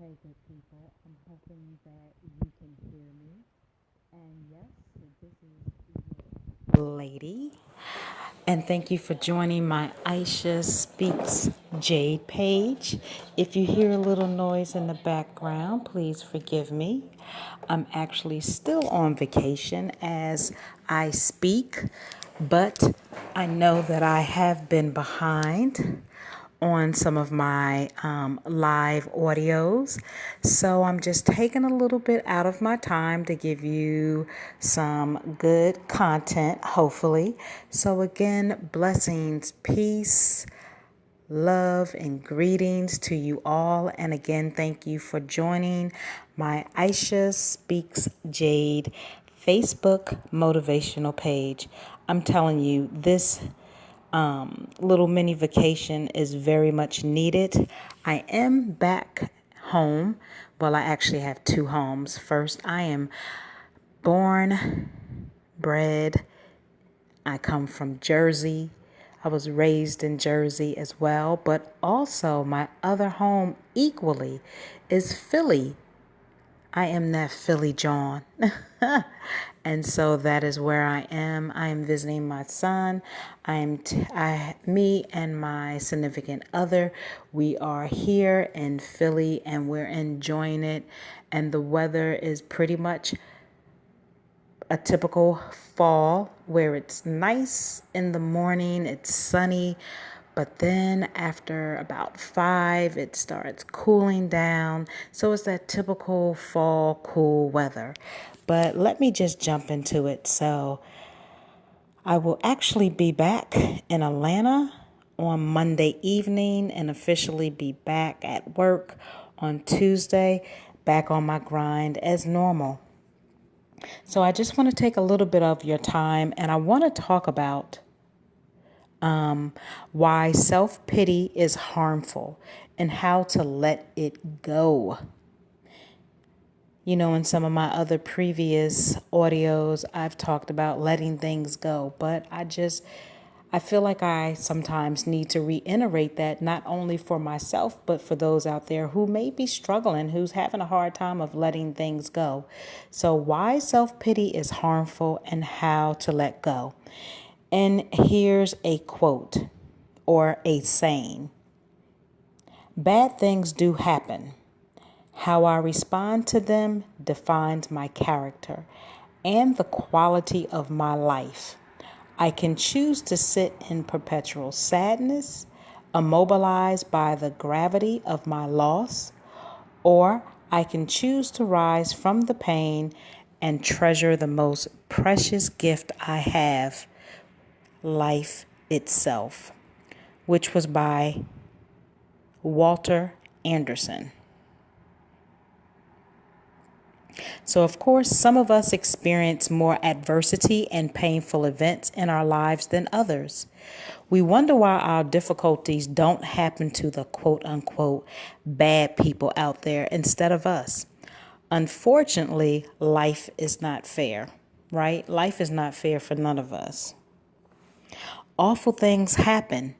Hey, good people. I'm hoping that you can hear me. And yes, this is your lady. And thank you for joining my Aisha Speaks Jade page. If you hear a little noise in the background, please forgive me. I'm actually still on vacation as I speak, but I know that I have been behind on some of my live audios. So I'm just taking a little bit out of my time to give you some good content, hopefully. So, again, blessings, peace, love, and greetings to you all. And again, thank you for joining my Aisha Speaks Jade Facebook motivational page. I'm telling you, this little mini vacation is very much needed. I am back home. Well, I actually have two homes. First, I am born, bred. I come from Jersey. I was raised in Jersey as well, but also my other home equally is Philly. I am that Philly John. And so that is where I am. I am visiting my son. Me and my significant other. We are here in Philly and we're enjoying it. And the weather is pretty much a typical fall where it's nice in the morning, it's sunny, but then after about 5, it starts cooling down. So it's that typical fall cool weather. But let me just jump into it. So I will actually be back in Atlanta on Monday evening and officially be back at work on Tuesday, back on my grind as normal. So I just want to take a little bit of your time and I want to talk about why self-pity is harmful and how to let it go. You know, in some of my other previous audios, I've talked about letting things go, but I feel like I sometimes need to reiterate that not only for myself, but for those out there who may be struggling, who's having a hard time of letting things go. So why self-pity is harmful and how to let go. And here's a quote or a saying. Bad things do happen. How I respond to them defines my character and the quality of my life. I can choose to sit in perpetual sadness, immobilized by the gravity of my loss, or I can choose to rise from the pain and treasure the most precious gift I have, life itself, which was by Walter Anderson. So, of course, some of us experience more adversity and painful events in our lives than others. We wonder why our difficulties don't happen to the quote unquote bad people out there instead of us. Unfortunately, life is not fair, right? Life is not fair for none of us. Awful things happen.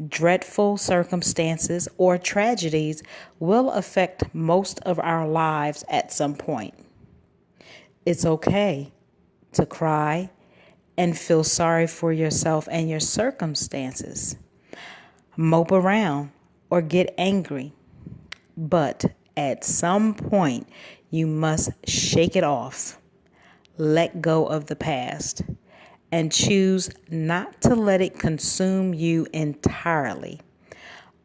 Dreadful circumstances or tragedies will affect most of our lives at some point. It's okay to cry and feel sorry for yourself and your circumstances. Mope around or get angry. But at some point, you must shake it off, let go of the past, and choose not to let it consume you entirely.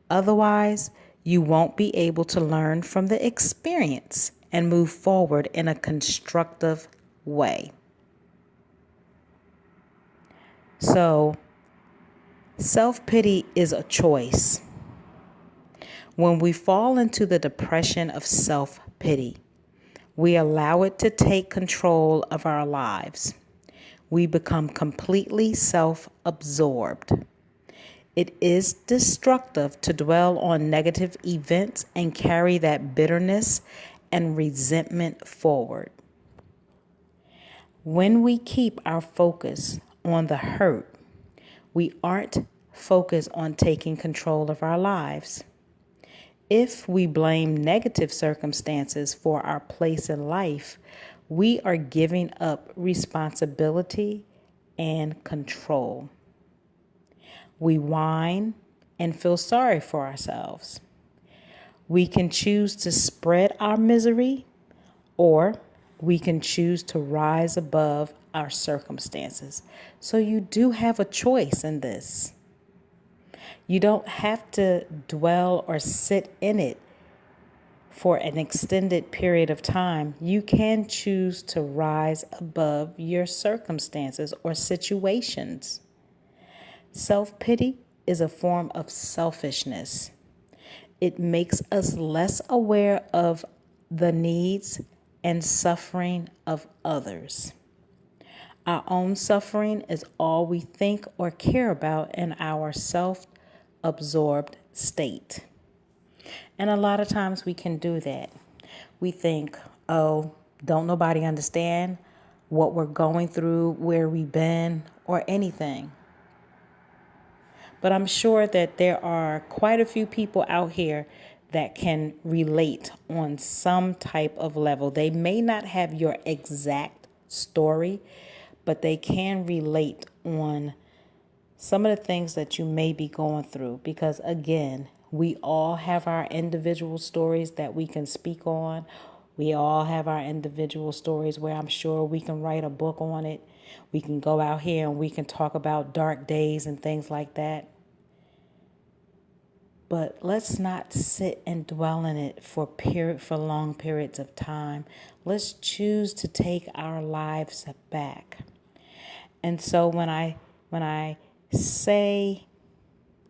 Otherwise, you won't be able to learn from the experience and move forward in a constructive way. So, self-pity is a choice. When we fall into the depression of self-pity, we allow it to take control of our lives. We become completely self-absorbed. It is destructive to dwell on negative events and carry that bitterness and resentment forward. When we keep our focus on the hurt, we aren't focused on taking control of our lives. If we blame negative circumstances for our place in life, we are giving up responsibility and control. We whine and feel sorry for ourselves. We can choose to spread our misery, or we can choose to rise above our circumstances. So you do have a choice in this. You don't have to dwell or sit in it for an extended period of time. You can choose to rise above your circumstances or situations. Self-pity is a form of selfishness. It makes us less aware of the needs and suffering of others. Our own suffering is all we think or care about in our self-absorbed state. And a lot of times we can do that. We think, oh, don't nobody understand what we're going through, where we've been, or anything. But I'm sure that there are quite a few people out here that can relate on some type of level. They may not have your exact story, but they can relate on some of the things that you may be going through. Because again, we all have our individual stories that we can speak on. We all have our individual stories where I'm sure we can write a book on it. We can go out here and we can talk about dark days and things like that. But let's not sit and dwell in it for long periods of time. Let's choose to take our lives back. And so when I say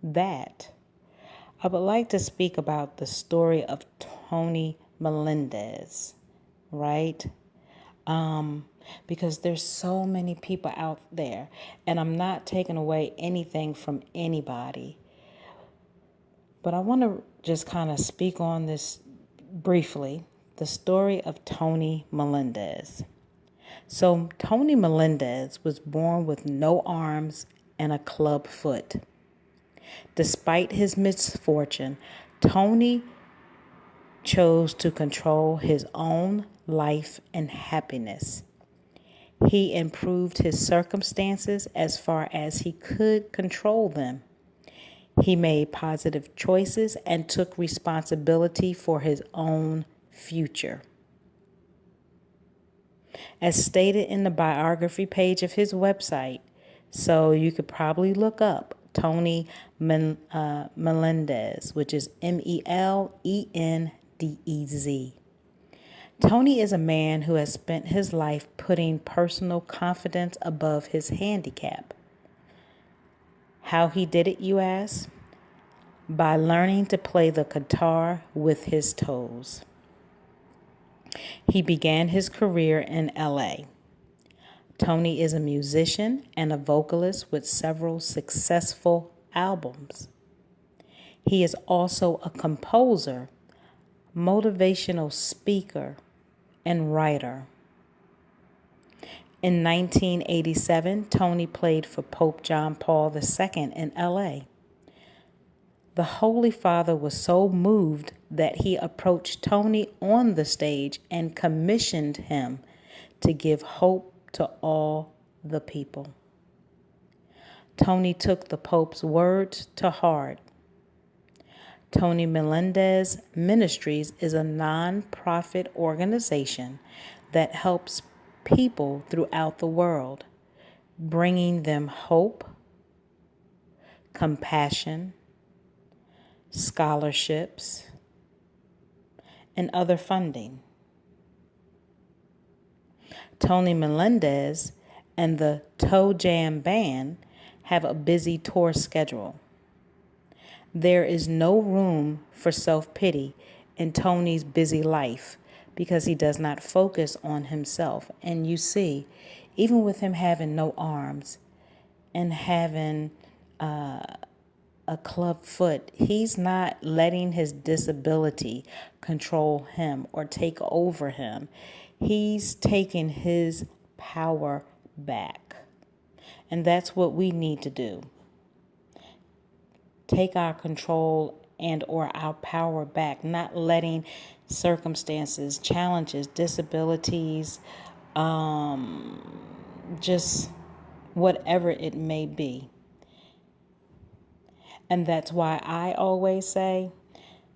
that, I would like to speak about the story of Tony Melendez, right? Because there's so many people out there, and I'm not taking away anything from anybody. But I want to just kind of speak on this briefly, the story of Tony Melendez. So Tony Melendez was born with no arms and a club foot. Despite his misfortune, Tony chose to control his own life and happiness. He improved his circumstances as far as he could control them. He made positive choices and took responsibility for his own future. As stated in the biography page of his website, so you could probably look up Tony Melendez, which is Melendez. Tony is a man who has spent his life putting personal confidence above his handicap. How he did it, you ask? By learning to play the guitar with his toes. He began his career in LA. Tony is a musician and a vocalist with several successful albums. He is also a composer, motivational speaker, and writer. In 1987, Tony played for Pope John Paul II in LA. The Holy Father was so moved that he approached Tony on the stage and commissioned him to give hope to all the people. Tony took the Pope's words to heart. Tony Melendez Ministries is a non-profit organization that helps people throughout the world, bringing them hope, compassion, scholarships, and other funding. Tony Melendez and the Toe Jam Band have a busy tour schedule. There is no room for self-pity in Tony's busy life because he does not focus on himself. And you see, even with him having no arms and having a club foot, he's not letting his disability control him or take over him. He's taking his power back. And that's what we need to do. Take our control and or our power back, not letting circumstances, challenges, disabilities, just whatever it may be. And that's why I always say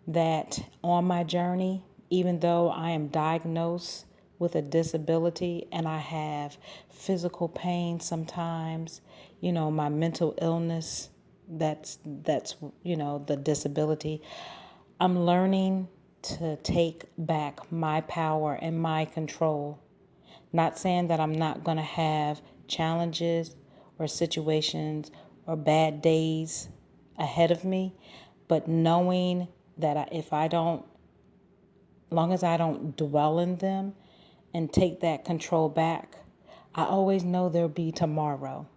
that on my journey, even though I am diagnosed with a disability and I have physical pain sometimes, my mental illness, that's the disability. I'm learning to take back my power and my control. Not saying that I'm not going to have challenges or situations or bad days ahead of me, but knowing that if I don't, long as I don't dwell in them and take that control back, I always know there'll be tomorrow.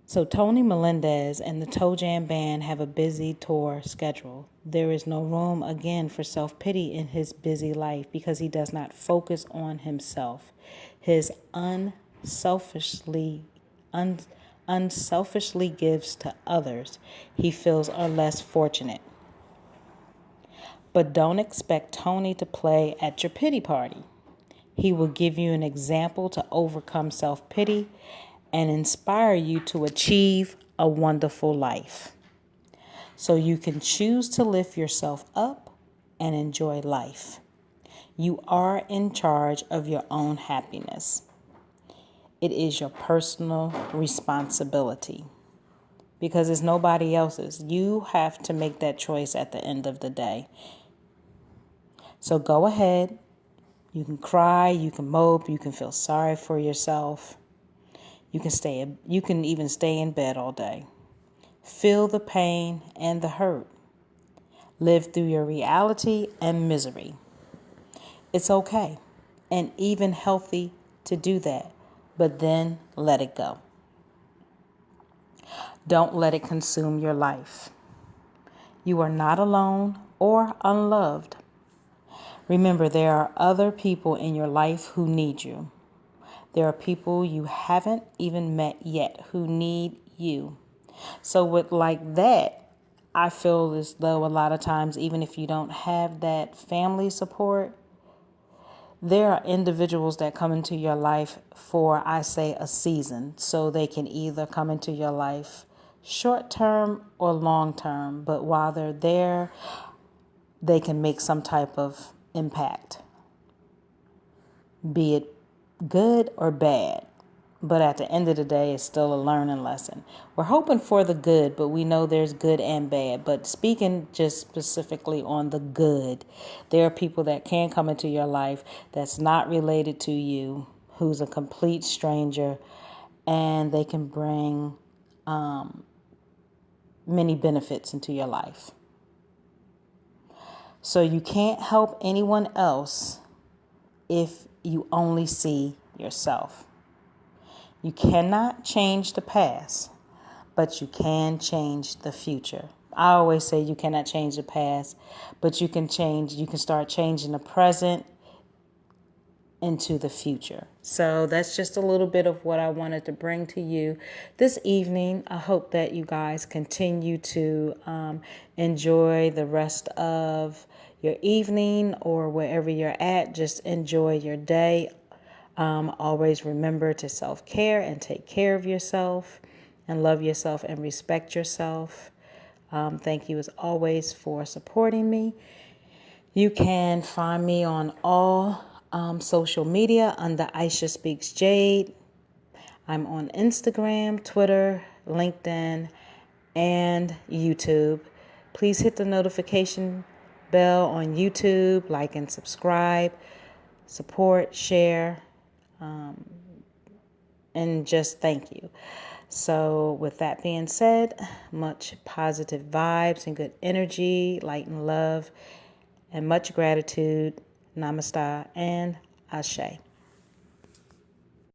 So Tony Melendez and the Toe Jam Band have a busy tour schedule. There is no room again for self-pity in his busy life because he does not focus on himself. His unselfishly gives to others he feels are less fortunate. But don't expect Tony to play at your pity party. He will give you an example to overcome self-pity and inspire you to achieve a wonderful life. So you can choose to lift yourself up and enjoy life. You are in charge of your own happiness. It is your personal responsibility because it's nobody else's. You have to make that choice at the end of the day. So go ahead. You can cry, you can mope, you can feel sorry for yourself. You can even stay in bed all day. Feel the pain and the hurt. Live through your reality and misery. It's okay and even healthy to do that, but then let it go. Don't let it consume your life. You are not alone or unloved. Remember, there are other people in your life who need you. There are people you haven't even met yet who need you. So with like that, I feel as though a lot of times, even if you don't have that family support, there are individuals that come into your life for, I say, a season. So they can either come into your life short term or long term. But while they're there, they can make some type of impact, be it good or bad. But at the end of the day, it's still a learning lesson. We're hoping for the good, but we know there's good and bad. But speaking just specifically on the good, there are people that can come into your life that's not related to you, who's a complete stranger, and they can bring many benefits into your life. So you can't help anyone else if you only see yourself. You cannot change the past, but you can change the future. I always say you cannot change the past, but you can start changing the present into the future. So that's just a little bit of what I wanted to bring to you this evening. I hope that you guys continue to enjoy the rest of your evening or wherever you're at. Just enjoy your day. Always remember to self-care and take care of yourself and love yourself and respect yourself. Thank you as always for supporting me. You can find me on all social media under Aisha Speaks Jade. I'm on Instagram, Twitter, LinkedIn, and YouTube. Please hit the notification bell on YouTube, like and subscribe, support, share, and just thank you. So with that being said, much positive vibes and good energy, light and love, and much gratitude. Namaste and Ashe.